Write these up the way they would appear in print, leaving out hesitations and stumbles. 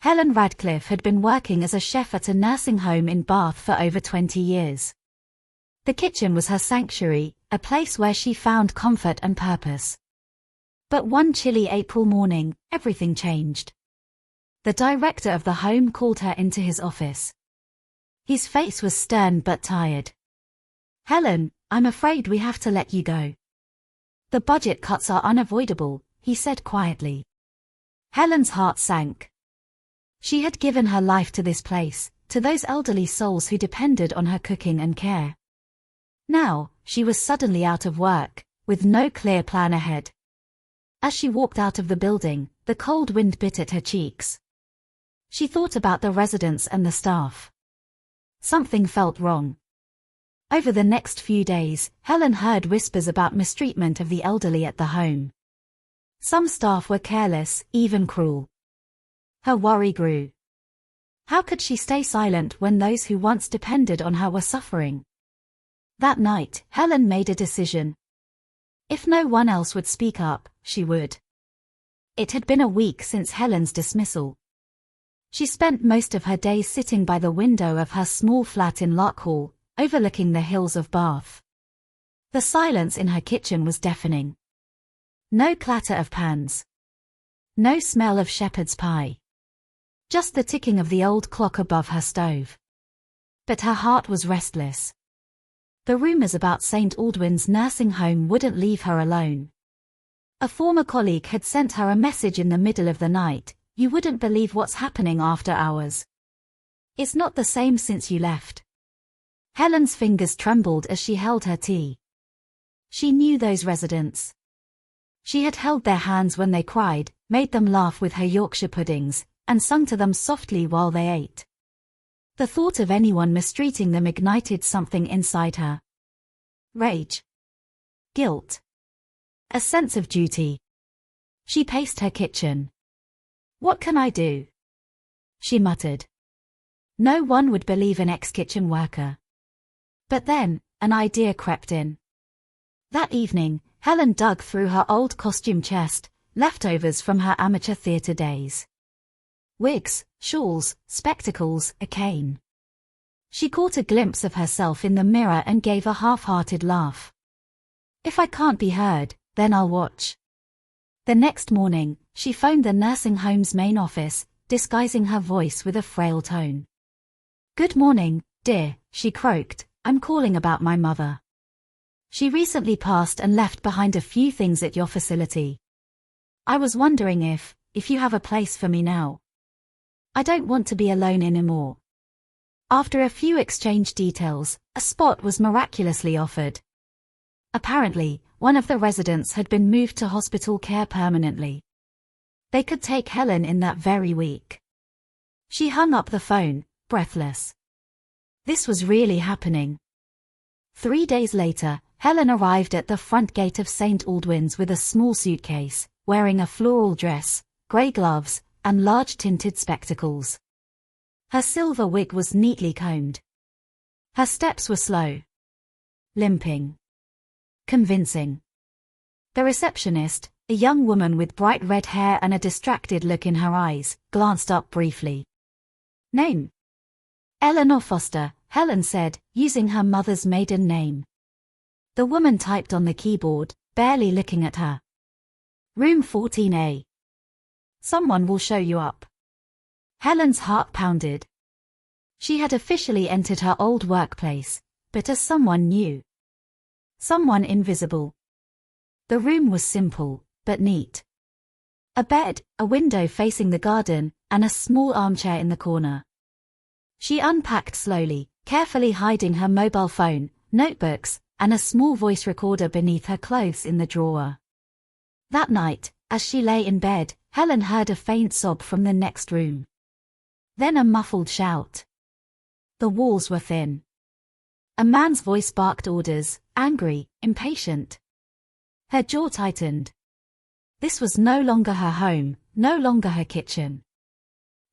Helen Radcliffe had been working as a chef at a nursing home in Bath for over 20 years. The kitchen was her sanctuary, a place where she found comfort and purpose. But one chilly April morning, everything changed. The director of the home called her into his office. His face was stern but tired. "Helen, I'm afraid we have to let you go. The budget cuts are unavoidable," he said quietly. Helen's heart sank. She had given her life to this place, to those elderly souls who depended on her cooking and care. Now, she was suddenly out of work, with no clear plan ahead. As she walked out of the building, the cold wind bit at her cheeks. She thought about the residents and the staff. Something felt wrong. Over the next few days, Helen heard whispers about mistreatment of the elderly at the home. Some staff were careless, even cruel. Her worry grew. How could she stay silent when those who once depended on her were suffering? That night, Helen made a decision. If no one else would speak up, she would. It had been a week since Helen's dismissal. She spent most of her days sitting by the window of her small flat in Larkhall, overlooking the hills of Bath. The silence in her kitchen was deafening. No clatter of pans. No smell of shepherd's pie. Just the ticking of the old clock above her stove. But her heart was restless. The rumors about St. Aldwyn's nursing home wouldn't leave her alone. A former colleague had sent her a message in the middle of the night: "You wouldn't believe what's happening after hours. It's not the same since you left." Helen's fingers trembled as she held her tea. She knew those residents. She had held their hands when they cried, made them laugh with her Yorkshire puddings, and sung to them softly while they ate. The thought of anyone mistreating them ignited something inside her. Rage. Guilt. A sense of duty. She paced her kitchen. "What can I do?" she muttered. No one would believe an ex-kitchen worker. But then, an idea crept in. That evening, Helen dug through her old costume chest, leftovers from her amateur theatre days. Wigs, shawls, spectacles, a cane. She caught a glimpse of herself in the mirror and gave a half-hearted laugh. "If I can't be heard, then I'll watch." The next morning, she phoned the nursing home's main office, disguising her voice with a frail tone. "Good morning, dear," she croaked. "I'm calling about my mother. She recently passed and left behind a few things at your facility. I was wondering if you have a place for me now. I don't want to be alone anymore." After a few exchanged details, a spot was miraculously offered. Apparently, one of the residents had been moved to hospital care permanently. They could take Helen in that very week. She hung up the phone, breathless. This was really happening. 3 days later, Helen arrived at the front gate of St. Aldwyn's with a small suitcase, wearing a floral dress, grey gloves, and large tinted spectacles. Her silver wig was neatly combed. Her steps were slow. Limping. Convincing. The receptionist, a young woman with bright red hair and a distracted look in her eyes, glanced up briefly. "Name?" "Eleanor Foster," Helen said, using her mother's maiden name. The woman typed on the keyboard, barely looking at her. "Room 14A. Someone will show you up." Helen's heart pounded. She had officially entered her old workplace, but as someone new. Someone invisible. The room was simple, but neat. A bed, a window facing the garden, and a small armchair in the corner. She unpacked slowly, carefully hiding her mobile phone, notebooks, and a small voice recorder beneath her clothes in the drawer. That night, as she lay in bed, Helen heard a faint sob from the next room. Then a muffled shout. The walls were thin. A man's voice barked orders, angry, impatient. Her jaw tightened. This was no longer her home, no longer her kitchen.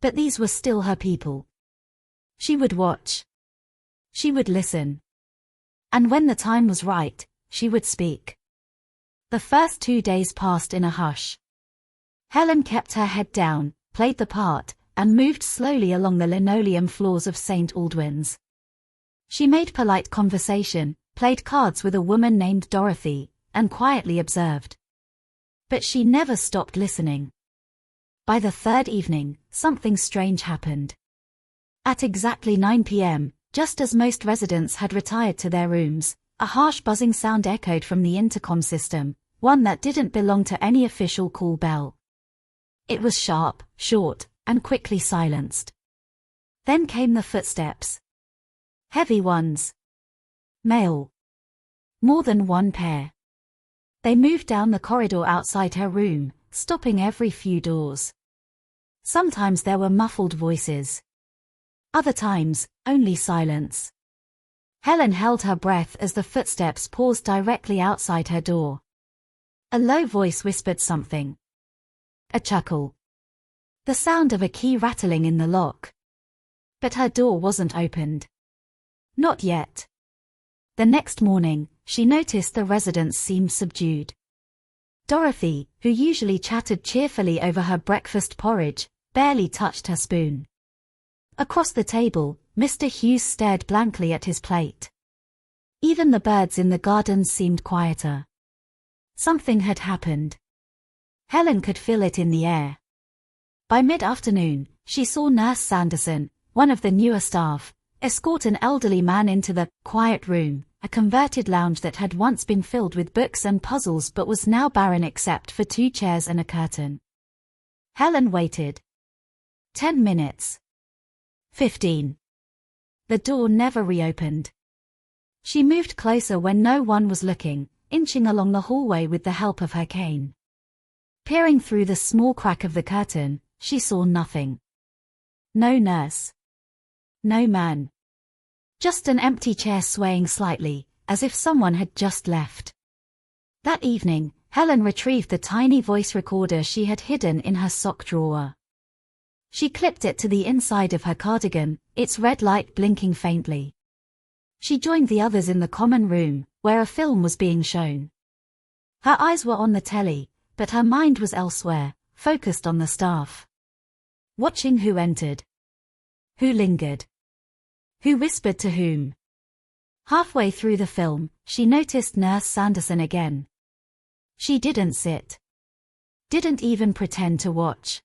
But these were still her people. She would watch. She would listen. And when the time was right, she would speak. The first 2 days passed in a hush. Helen kept her head down, played the part, and moved slowly along the linoleum floors of St. Aldwyn's. She made polite conversation, played cards with a woman named Dorothy, and quietly observed. But she never stopped listening. By the third evening, something strange happened. At exactly 9 p.m., just as most residents had retired to their rooms, a harsh buzzing sound echoed from the intercom system, one that didn't belong to any official call bell. It was sharp, short, and quickly silenced. Then came the footsteps. Heavy ones. Male. More than one pair. They moved down the corridor outside her room, stopping every few doors. Sometimes there were muffled voices. Other times, only silence. Helen held her breath as the footsteps paused directly outside her door. A low voice whispered something. A chuckle. The sound of a key rattling in the lock. But her door wasn't opened. Not yet. The next morning, she noticed the residence seemed subdued. Dorothy, who usually chatted cheerfully over her breakfast porridge, barely touched her spoon. Across the table, Mr. Hughes stared blankly at his plate. Even the birds in the garden seemed quieter. Something had happened. Helen could feel it in the air. By mid-afternoon, she saw Nurse Sanderson, one of the newer staff, escort an elderly man into the quiet room, a converted lounge that had once been filled with books and puzzles but was now barren except for 2 chairs and a curtain. Helen waited. 10 minutes. 15. The door never reopened. She moved closer when no one was looking, inching along the hallway with the help of her cane. Peering through the small crack of the curtain, she saw nothing. No nurse. No man. Just an empty chair swaying slightly, as if someone had just left. That evening, Helen retrieved the tiny voice recorder she had hidden in her sock drawer. She clipped it to the inside of her cardigan, its red light blinking faintly. She joined the others in the common room, where a film was being shown. Her eyes were on the telly, but her mind was elsewhere, focused on the staff. Watching who entered. Who lingered. Who whispered to whom. Halfway through the film, she noticed Nurse Sanderson again. She didn't sit. Didn't even pretend to watch.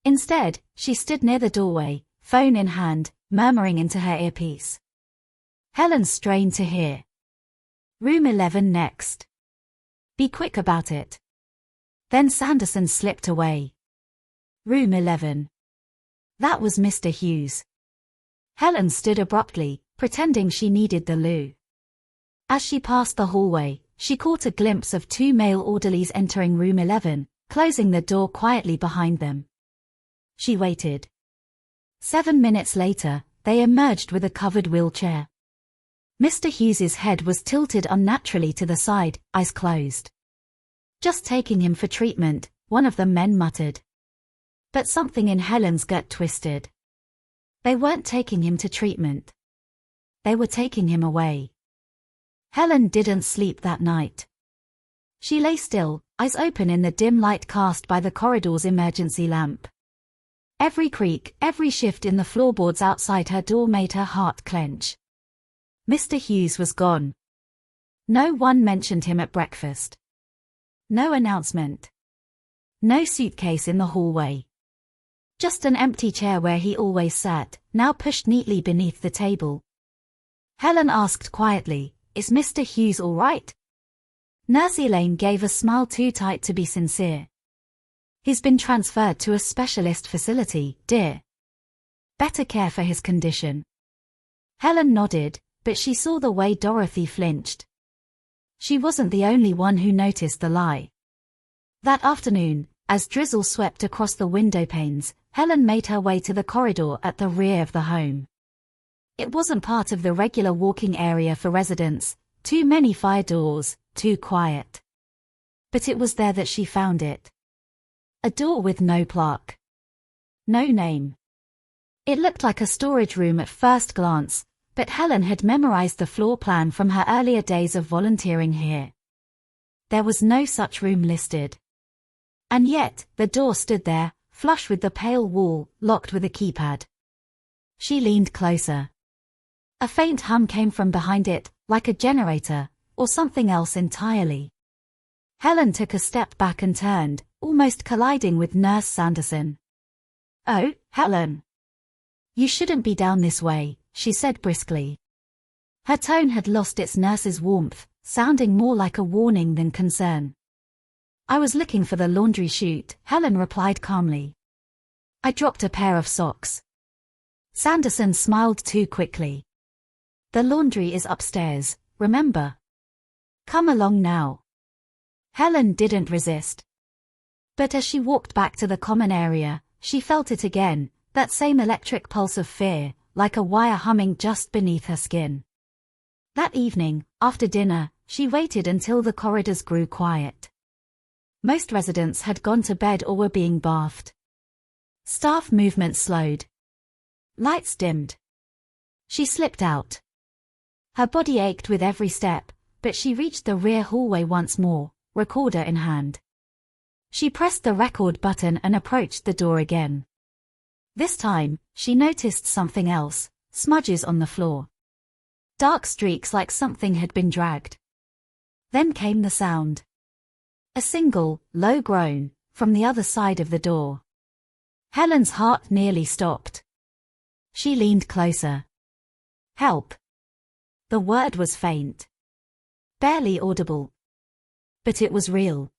Instead, she stood near the doorway, phone in hand, murmuring into her earpiece. Helen strained to hear. Room 11 next. Be quick about it. Then Sanderson slipped away. Room 11. That was Mr. Hughes. Helen stood abruptly, pretending she needed the loo. As she passed the hallway, she caught a glimpse of 2 male orderlies entering room 11, closing the door quietly behind them. She waited. 7 minutes later, they emerged with a covered wheelchair. Mr. Hughes's head was tilted unnaturally to the side, eyes closed. Just taking him for treatment, one of the men muttered. But something in Helen's gut twisted. They weren't taking him to treatment. They were taking him away. Helen didn't sleep that night. She lay still, eyes open in the dim light cast by the corridor's emergency lamp. Every creak, every shift in the floorboards outside her door made her heart clench. Mr. Hughes was gone. No one mentioned him at breakfast. No announcement. No suitcase in the hallway. Just an empty chair where he always sat, now pushed neatly beneath the table. Helen asked quietly, "Is Mr. Hughes all right?" Nurse Elaine gave a smile too tight to be sincere. "He's been transferred to a specialist facility, dear. Better care for his condition." Helen nodded, but she saw the way Dorothy flinched. She wasn't the only one who noticed the lie. That afternoon, as drizzle swept across the window panes, Helen made her way to the corridor at the rear of the home. It wasn't part of the regular walking area for residents, too many fire doors, too quiet. But it was there that she found it. A door with no plaque. No name. It looked like a storage room at first glance, but Helen had memorized the floor plan from her earlier days of volunteering here. There was no such room listed. And yet, the door stood there, flush with the pale wall, locked with a keypad. She leaned closer. A faint hum came from behind it, like a generator, or something else entirely. Helen took a step back and turned, almost colliding with Nurse Sanderson. "Oh, Helen. You shouldn't be down this way," she said briskly. Her tone had lost its nurse's warmth, sounding more like a warning than concern. "I was looking for the laundry chute," Helen replied calmly. "I dropped a pair of socks." Sanderson smiled too quickly. "The laundry is upstairs, remember? Come along now." Helen didn't resist. But as she walked back to the common area, she felt it again, that same electric pulse of fear, like a wire humming just beneath her skin. That evening, after dinner, she waited until the corridors grew quiet. Most residents had gone to bed or were being bathed. Staff movement slowed. Lights dimmed. She slipped out. Her body ached with every step, but she reached the rear hallway once more, recorder in hand. She pressed the record button and approached the door again. This time, she noticed something else, smudges on the floor. Dark streaks like something had been dragged. Then came the sound. A single, low groan, from the other side of the door. Helen's heart nearly stopped. She leaned closer. "Help." The word was faint. Barely audible. But it was real.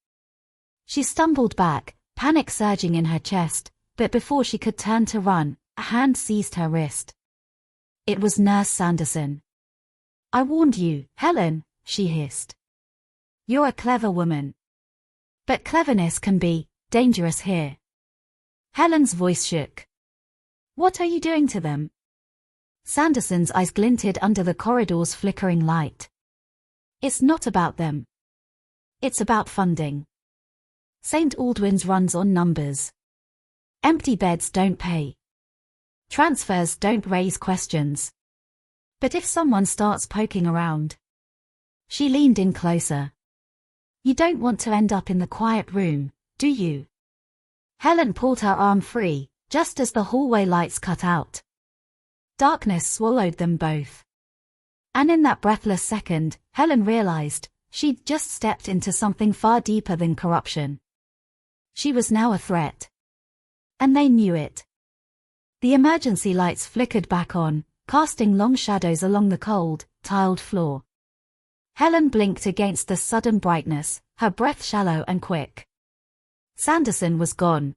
She stumbled back, panic surging in her chest, but before she could turn to run, a hand seized her wrist. It was Nurse Sanderson. "I warned you, Helen," she hissed. "You're a clever woman. But cleverness can be dangerous here." Helen's voice shook. "What are you doing to them?" Sanderson's eyes glinted under the corridor's flickering light. "It's not about them. It's about funding. St. Aldwyn's runs on numbers. Empty beds don't pay. Transfers don't raise questions. But if someone starts poking around..." She leaned in closer. "You don't want to end up in the quiet room, do you?" Helen pulled her arm free, just as the hallway lights cut out. Darkness swallowed them both. And in that breathless second, Helen realized she'd just stepped into something far deeper than corruption. She was now a threat. And they knew it. The emergency lights flickered back on, casting long shadows along the cold, tiled floor. Helen blinked against the sudden brightness, her breath shallow and quick. Sanderson was gone.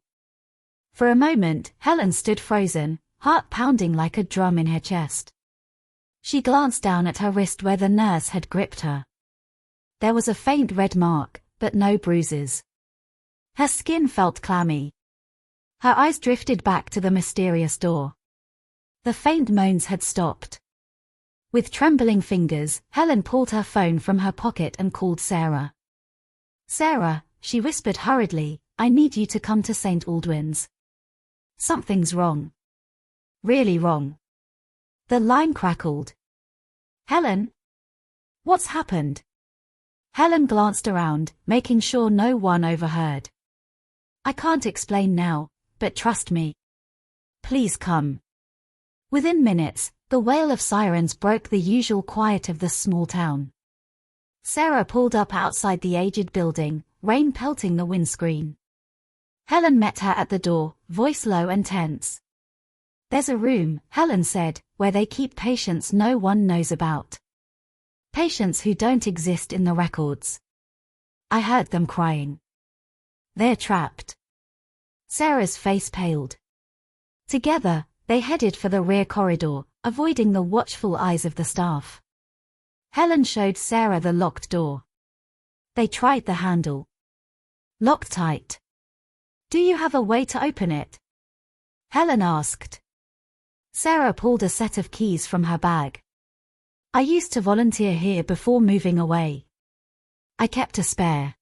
For a moment, Helen stood frozen, heart pounding like a drum in her chest. She glanced down at her wrist where the nurse had gripped her. There was a faint red mark, but no bruises. Her skin felt clammy. Her eyes drifted back to the mysterious door. The faint moans had stopped. With trembling fingers, Helen pulled her phone from her pocket and called Sarah. "Sarah," she whispered hurriedly, "I need you to come to St. Aldwyn's. Something's wrong. Really wrong." The line crackled. "Helen? What's happened?" Helen glanced around, making sure no one overheard. "I can't explain now, but trust me. Please come." Within minutes, the wail of sirens broke the usual quiet of the small town. Sarah pulled up outside the aged building, rain pelting the windscreen. Helen met her at the door, voice low and tense. "There's a room," Helen said, "where they keep patients no one knows about. Patients who don't exist in the records. I heard them crying. They're trapped." Sarah's face paled. Together, they headed for the rear corridor, avoiding the watchful eyes of the staff. Helen showed Sarah the locked door. They tried the handle. Locked tight. "Do you have a way to open it?" Helen asked. Sarah pulled a set of keys from her bag. "I used to volunteer here before moving away. I kept a spare."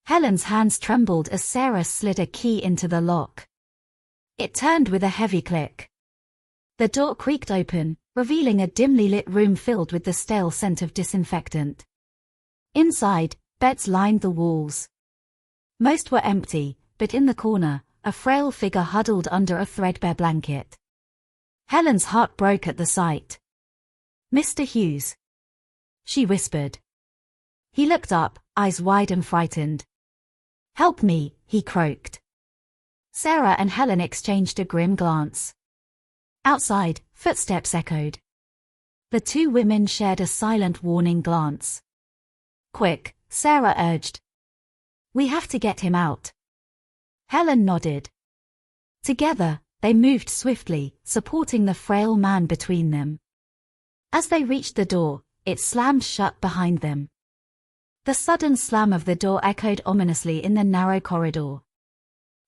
Helen's hands trembled as Sarah slid a key into the lock. It turned with a heavy click. The door creaked open, revealing a dimly lit room filled with the stale scent of disinfectant. Inside, beds lined the walls. Most were empty, but in the corner, a frail figure huddled under a threadbare blanket. Helen's heart broke at the sight. "Mr. Hughes," she whispered. He looked up, eyes wide and frightened. "Help me," he croaked. Sarah and Helen exchanged a grim glance. Outside, footsteps echoed. The two women shared a silent warning glance. "Quick," Sarah urged. "We have to get him out." Helen nodded. Together, they moved swiftly, supporting the frail man between them. As they reached the door, it slammed shut behind them. The sudden slam of the door echoed ominously in the narrow corridor.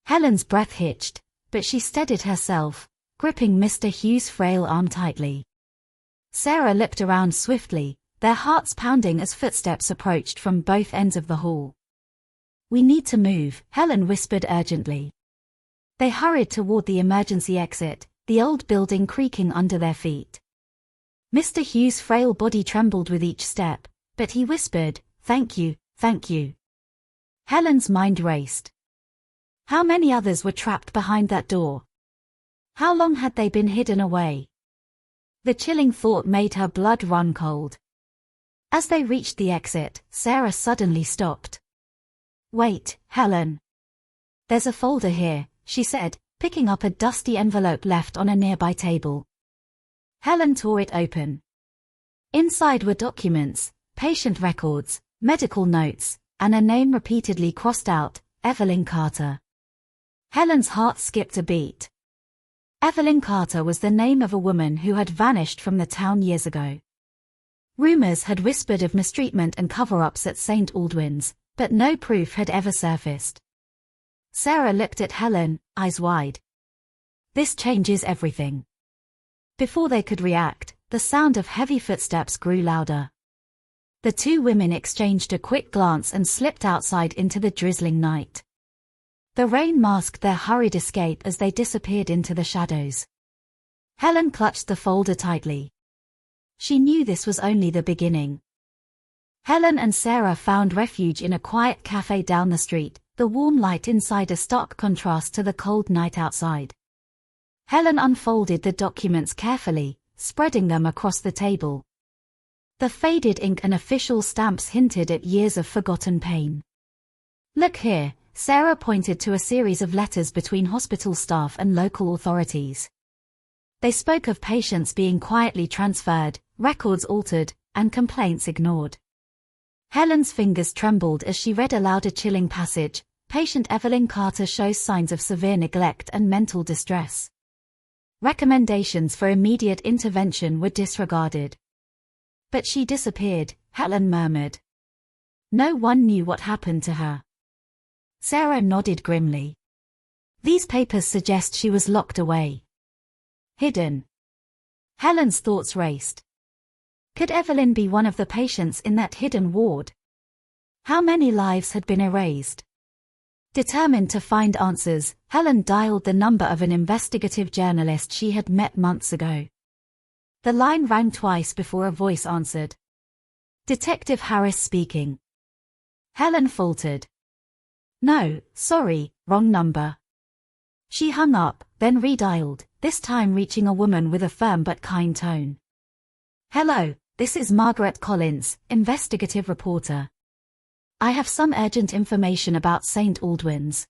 Helen's breath hitched, but she steadied herself, gripping Mr. Hughes' frail arm tightly. Sarah looked around swiftly, their hearts pounding as footsteps approached from both ends of the hall. "We need to move," Helen whispered urgently. They hurried toward the emergency exit, the old building creaking under their feet. Mr. Hughes' frail body trembled with each step, but he whispered, "Thank you, thank you." Helen's mind raced. How many others were trapped behind that door? How long had they been hidden away? The chilling thought made her blood run cold. As they reached the exit, Sarah suddenly stopped. "Wait, Helen. There's a folder here," she said, picking up a dusty envelope left on a nearby table. Helen tore it open. Inside were documents, patient records, medical notes, and a name repeatedly crossed out, Evelyn Carter. Helen's heart skipped a beat. Evelyn Carter was the name of a woman who had vanished from the town years ago. Rumors had whispered of mistreatment and cover-ups at St. Aldwyn's, but no proof had ever surfaced. Sarah looked at Helen, eyes wide. "This changes everything." Before they could react, the sound of heavy footsteps grew louder. The two women exchanged a quick glance and slipped outside into the drizzling night. The rain masked their hurried escape as they disappeared into the shadows. Helen clutched the folder tightly. She knew this was only the beginning. Helen and Sarah found refuge in a quiet cafe down the street, the warm light inside a stark contrast to the cold night outside. Helen unfolded the documents carefully, spreading them across the table. The faded ink and official stamps hinted at years of forgotten pain. "Look here," Sarah pointed to a series of letters between hospital staff and local authorities. They spoke of patients being quietly transferred, records altered, and complaints ignored. Helen's fingers trembled as she read aloud a chilling passage. "Patient Evelyn Carter shows signs of severe neglect and mental distress. Recommendations for immediate intervention were disregarded." "But she disappeared," Helen murmured. "No one knew what happened to her." Sarah nodded grimly. "These papers suggest she was locked away. Hidden." Helen's thoughts raced. Could Evelyn be one of the patients in that hidden ward? How many lives had been erased? Determined to find answers, Helen dialed the number of an investigative journalist she had met months ago. The line rang twice before a voice answered. "Detective Harris speaking." Helen faltered. "No, sorry, wrong number." She hung up, then redialed, this time reaching a woman with a firm but kind tone. "Hello, this is Margaret Collins, investigative reporter. I have some urgent information about St. Aldwyn's."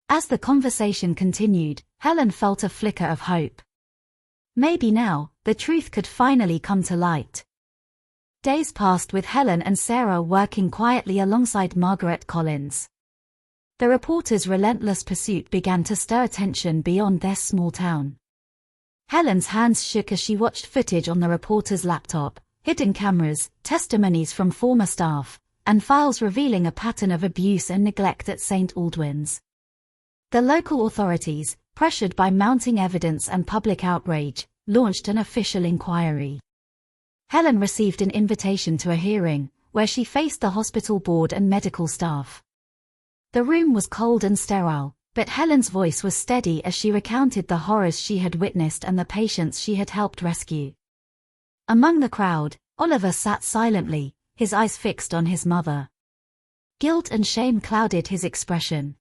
As the conversation continued, Helen felt a flicker of hope. Maybe now, the truth could finally come to light. Days passed with Helen and Sarah working quietly alongside Margaret Collins. The reporter's relentless pursuit began to stir attention beyond their small town. Helen's hands shook as she watched footage on the reporter's laptop, hidden cameras, testimonies from former staff, and files revealing a pattern of abuse and neglect at St. Aldwyn's. The local authorities, pressured by mounting evidence and public outrage, launched an official inquiry. Helen received an invitation to a hearing, where she faced the hospital board and medical staff. The room was cold and sterile, but Helen's voice was steady as she recounted the horrors she had witnessed and the patients she had helped rescue. Among the crowd, Oliver sat silently, his eyes fixed on his mother. Guilt and shame clouded his expression.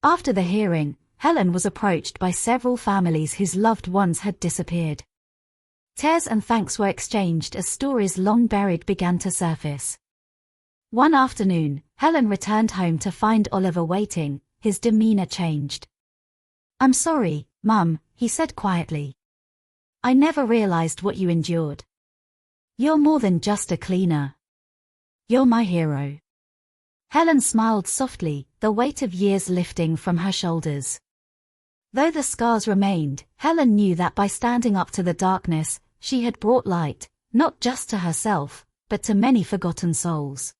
After the hearing, Helen was approached by several families whose loved ones had disappeared. Tears and thanks were exchanged as stories long buried began to surface. One afternoon, Helen returned home to find Oliver waiting. His demeanor changed. "I'm sorry, Mum," he said quietly. "I never realized what you endured. You're more than just a cleaner. You're my hero." Helen smiled softly, the weight of years lifting from her shoulders. Though the scars remained, Helen knew that by standing up to the darkness, she had brought light, not just to herself, but to many forgotten souls.